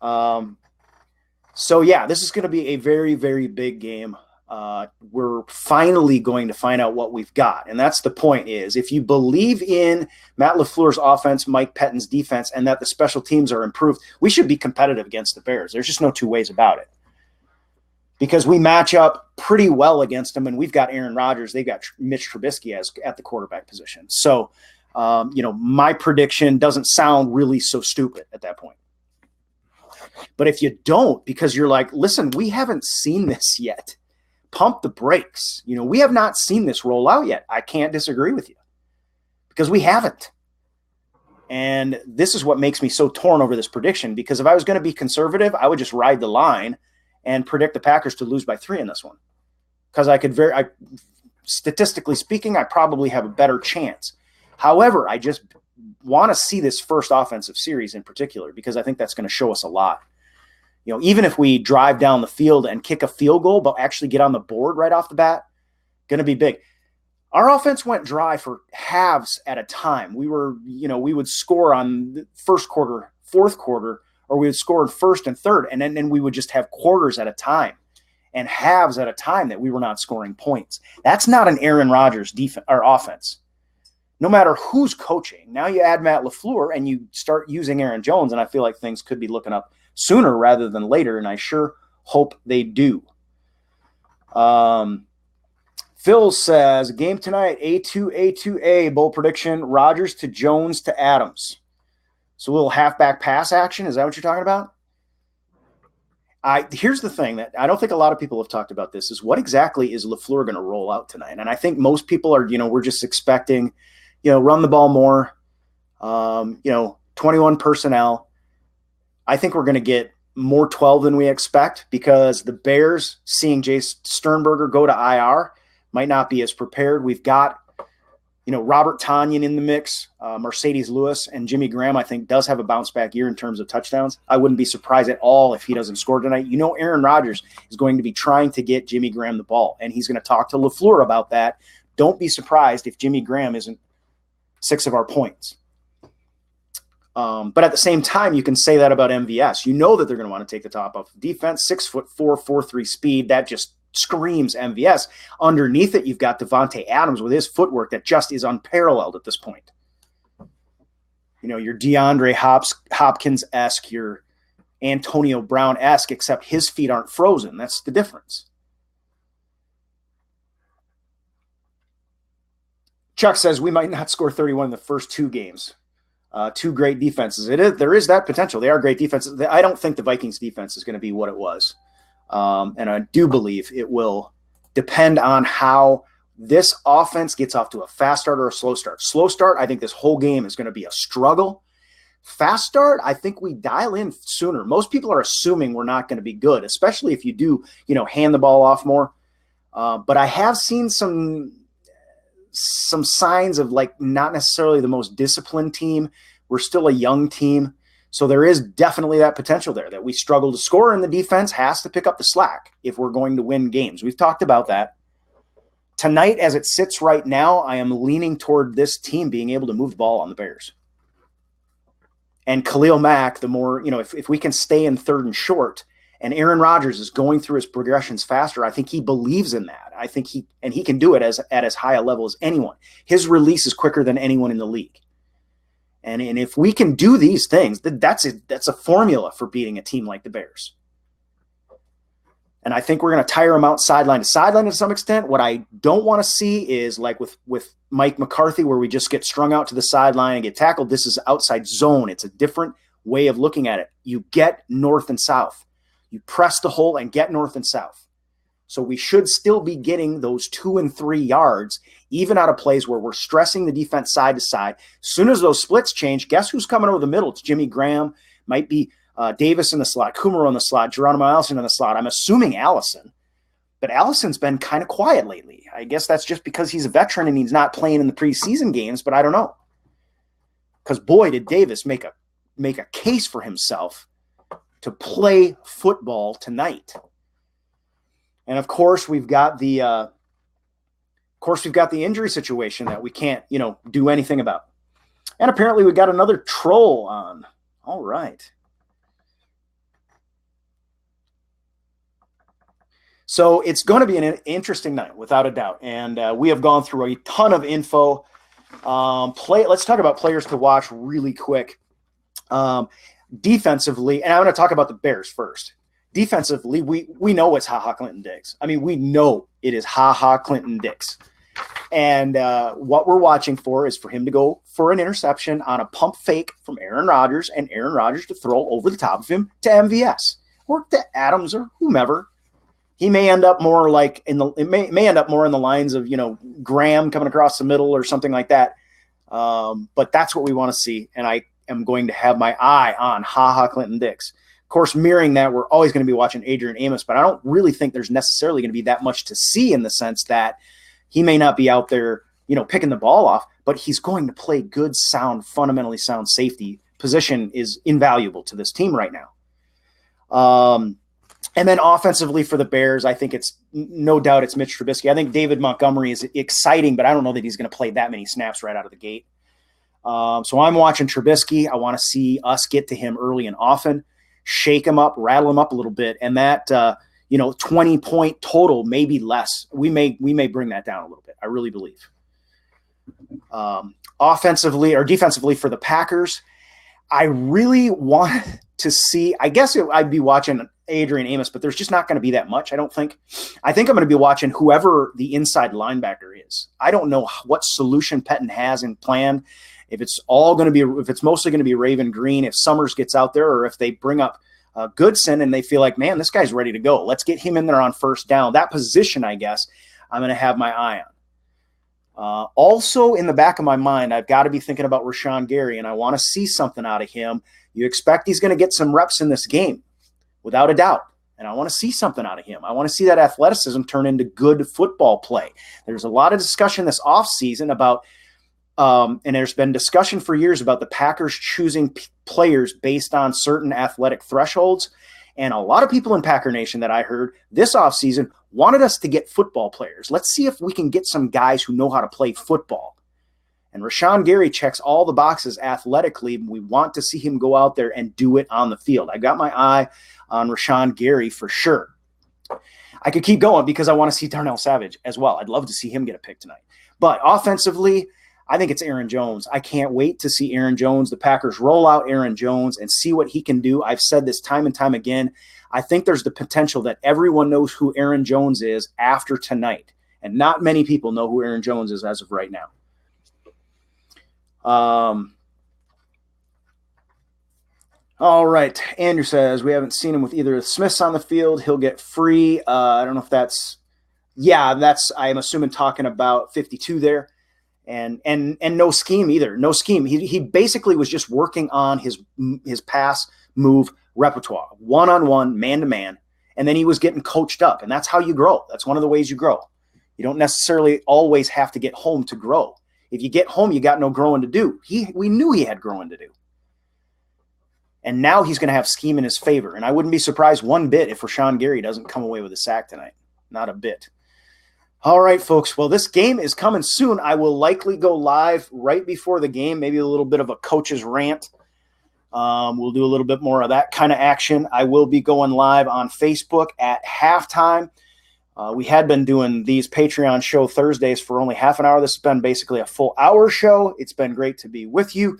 Speaker 1: So, yeah, this is going to be a very, very big game. We're finally going to find out what we've got. And that's the point, is if you believe in Matt LaFleur's offense, Mike Pettine's defense, and that the special teams are improved, we should be competitive against the Bears. There's just no two ways about it. Because we match up pretty well against them, and we've got Aaron Rodgers. They've got Mitch Trubisky at the quarterback position. So, my prediction doesn't sound really so stupid at that point. But if you don't, because you're like, listen, we haven't seen this yet, pump the brakes. We have not seen this roll out yet. I can't disagree with you because we haven't. And this is what makes me so torn over this prediction, because if I was going to be conservative, I would just ride the line and predict the Packers to lose by 3 in this one. Because statistically speaking, I probably have a better chance. However, I just want to see this first offensive series in particular, because I think that's going to show us a lot. Even if we drive down the field and kick a field goal, but actually get on the board right off the bat, going to be big. Our offense went dry for halves at a time. We would score on the first quarter, fourth quarter, or we would score in first and third, and then we would just have quarters at a time and halves at a time that we were not scoring points. That's not an Aaron Rodgers defense or offense. No matter who's coaching. Now you add Matt LaFleur and you start using Aaron Jones, and I feel like things could be looking up sooner rather than later, and I sure hope they do. Phil says, game tonight, A2A, bold prediction, Rodgers to Jones to Adams. So a little halfback pass action, is that what you're talking about? Here's the thing that I don't think a lot of people have talked about this, is what exactly is LaFleur going to roll out tonight? And I think most people are, we're just expecting, run the ball more, 21 personnel. I think we're going to get more 12 than we expect, because the Bears, seeing Jace Sternberger go to IR, might not be as prepared. We've got, Robert Tonyan in the mix, Mercedes Lewis, and Jimmy Graham, I think, does have a bounce-back year in terms of touchdowns. I wouldn't be surprised at all if he doesn't score tonight. Aaron Rodgers is going to be trying to get Jimmy Graham the ball, and he's going to talk to LaFleur about that. Don't be surprised if Jimmy Graham isn't 6 of our points. But at the same time, you can say that about MVS. That they're going to want to take the top off defense, 6'4", 4.3 speed. That just screams MVS. Underneath it, you've got Devontae Adams with his footwork that just is unparalleled at this point. Your DeAndre Hopkins-esque, your Antonio Brown-esque, except his feet aren't frozen. That's the difference. Chuck says we might not score 31 in the first two games. Two great defenses. There is that potential. They are great defenses. I don't think the Vikings defense is going to be what it was. And I do believe it will depend on how this offense gets off to a fast start or a slow start. Slow start, I think this whole game is going to be a struggle. Fast start, I think we dial in sooner. Most people are assuming we're not going to be good, especially if you do, hand the ball off more. But I have seen some signs of like not necessarily the most disciplined team. We're still a young team. So there is definitely that potential there that we struggle to score, and the defense has to pick up the slack if we're going to win games. We've talked about that. Tonight, as it sits right now, I am leaning toward this team being able to move the ball on the Bears. And Khalil Mack, the more, if we can stay in third and short, and Aaron Rodgers is going through his progressions faster, I think he believes in that. I think he can do it at as high a level as anyone. His release is quicker than anyone in the league. And if we can do these things, that's a formula for beating a team like the Bears. And I think we're going to tire them out sideline to sideline to some extent. What I don't want to see is like with Mike McCarthy, where we just get strung out to the sideline and get tackled. This is outside zone. It's a different way of looking at it. You get north and south. You press the hole and get north and south. So we should still be getting those 2 and 3 yards, even out of plays where we're stressing the defense side to side. As soon as those splits change, guess who's coming over the middle? It's Jimmy Graham, might be Davis in the slot, Kumar on the slot, Geronimo Allison in the slot. I'm assuming Allison, but Allison's been kind of quiet lately. I guess that's just because he's a veteran and he's not playing in the preseason games, but I don't know. Because boy, did Davis make a case for himself to play football tonight. And of course, we've got the injury situation that we can't, do anything about. And apparently we got another troll on. All right. So it's going to be an interesting night, without a doubt. And we have gone through a ton of info. Let's talk about players to watch really quick. Defensively, and I want to talk about the Bears first. Defensively, we know it's Ha-Ha Clinton-Dix. I mean, we know it is Ha-Ha Clinton-Dix. And what we're watching for is for him to go for an interception on a pump fake from Aaron Rodgers, and Aaron Rodgers to throw over the top of him to MVS or to Adams or whomever. He may end up more like it may end up more in the lines of, Graham coming across the middle or something like that. But that's what we want to see. And I am going to have my eye on Ha-Ha Clinton-Dix. Of course, mirroring that, we're always going to be watching Adrian Amos, but I don't really think there's necessarily going to be that much to see, in the sense that he may not be out there, picking the ball off, but he's going to play good, sound, fundamentally sound safety. Position is invaluable to this team right now. And then offensively for the Bears, I think it's no doubt it's Mitch Trubisky. I think David Montgomery is exciting, but I don't know that he's going to play that many snaps right out of the gate. So I'm watching Trubisky. I want to see us get to him early and often, shake him up, rattle him up a little bit. And that, 20-point total, maybe less. We may bring that down a little bit. I really believe. Offensively or defensively for the Packers, I really want to see, I guess I'd be watching Adrian Amos, but there's just not going to be that much, I don't think. I think I'm going to be watching whoever the inside linebacker is. I don't know what solution Pettine has in plan. If it's mostly going to be Raven Green, if Summers gets out there, or if they bring up Goodson and they feel like, man, this guy's ready to go. Let's get him in there on first down. That position, I guess, I'm going to have my eye on. Also, in the back of my mind, I've got to be thinking about Rashawn Gary, and I want to see something out of him. You expect he's going to get some reps in this game, without a doubt. And I want to see something out of him. I want to see that athleticism turn into good football play. There's a lot of discussion this offseason about and there's been discussion for years about the Packers choosing players based on certain athletic thresholds. And a lot of people in Packer Nation that I heard this offseason wanted us to get football players. Let's see if we can get some guys who know how to play football. And Rashawn Gary checks all the boxes athletically. We want to see him go out there and do it on the field. I got my eye on Rashawn Gary for sure. I could keep going because I want to see Darnell Savage as well. I'd love to see him get a pick tonight. But offensively, I think it's Aaron Jones. I can't wait to see Aaron Jones. The Packers roll out Aaron Jones and see what he can do. I've said this time and time again. I think there's the potential that everyone knows who Aaron Jones is after tonight. And not many people know who Aaron Jones is as of right now. All right. Andrew says, we haven't seen him with either of the Smiths on the field. He'll get free. I don't know if that's, yeah, that's, I'm assuming talking about 52 there. And no scheme either. No scheme. He basically was just working on his pass move repertoire, one-on-one, man-to-man. And then he was getting coached up. And that's how you grow. That's one of the ways you grow. You don't necessarily always have to get home to grow. If you get home, you got no growing to do. We knew he had growing to do. And now he's going to have scheme in his favor. And I wouldn't be surprised one bit if Rashawn Gary doesn't come away with a sack tonight. Not a bit. All right, folks. Well, this game is coming soon. I will likely go live right before the game, maybe a little bit of a coach's rant. We'll do a little bit more of that kind of action. I will be going live on Facebook at halftime. We had been doing these Patreon show Thursdays for only half an hour. This has been basically a full hour show. It's been great to be with you.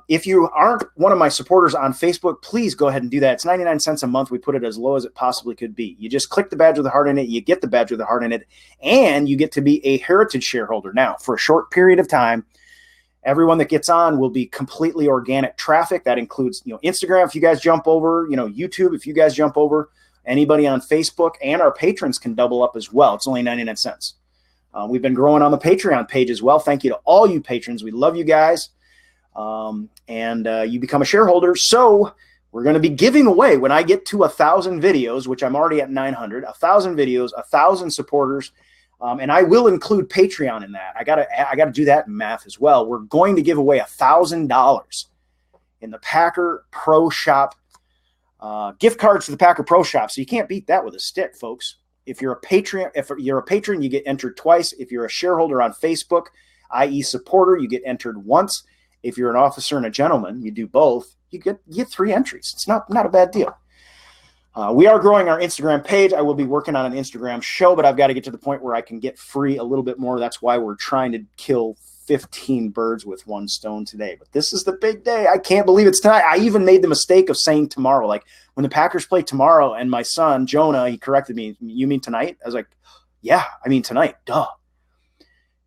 Speaker 1: If you aren't one of my supporters on Facebook, please go ahead and do that. It's 99 cents a month. We put it as low as it possibly could be. You just click the badge with the heart in it. You get the badge with the heart in it, and you get to be a Heritage shareholder. Now, for a short period of time, everyone that gets on will be completely organic traffic. That includes, Instagram, if you guys jump over, YouTube, if you guys jump over, anybody on Facebook, and our patrons can double up as well. It's only 99 cents. We've been growing on the Patreon page as well. Thank you to all you patrons. We love you guys. You become a shareholder. So we're going to be giving away, when I get to 1,000 videos, which I'm already at 900, 1,000 videos, 1,000 supporters. And I will include Patreon in that. I gotta do that in math as well. We're going to give away $1,000 in the Packer Pro Shop, gift cards to the Packer Pro Shop. So you can't beat that with a stick, folks. If you're a patron, you get entered twice. If you're a shareholder on Facebook, i.e. supporter, you get entered once. If you're an officer and a gentleman, you do both. You get 3 entries. It's not a bad deal. We are growing our Instagram page. I will be working on an Instagram show, but I've got to get to the point where I can get free a little bit more. That's why we're trying to kill 15 birds with one stone today. But this is the big day. I can't believe it's tonight. I even made the mistake of saying tomorrow. Like when the Packers play tomorrow, and my son, Jonah, he corrected me. You mean tonight? I was like, yeah, I mean tonight. Duh.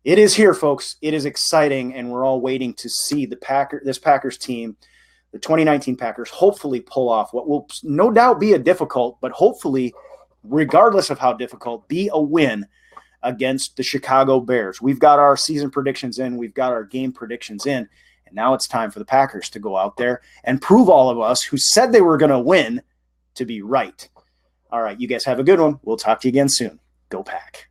Speaker 1: It is here, folks. It is exciting, and we're all waiting to see this Packers team, the 2019 Packers, hopefully pull off what will no doubt be a difficult, but hopefully, regardless of how difficult, be a win against the Chicago Bears. We've got our season predictions in. We've got our game predictions in. And now it's time for the Packers to go out there and prove all of us who said they were going to win to be right. All right, you guys have a good one. We'll talk to you again soon. Go Pack.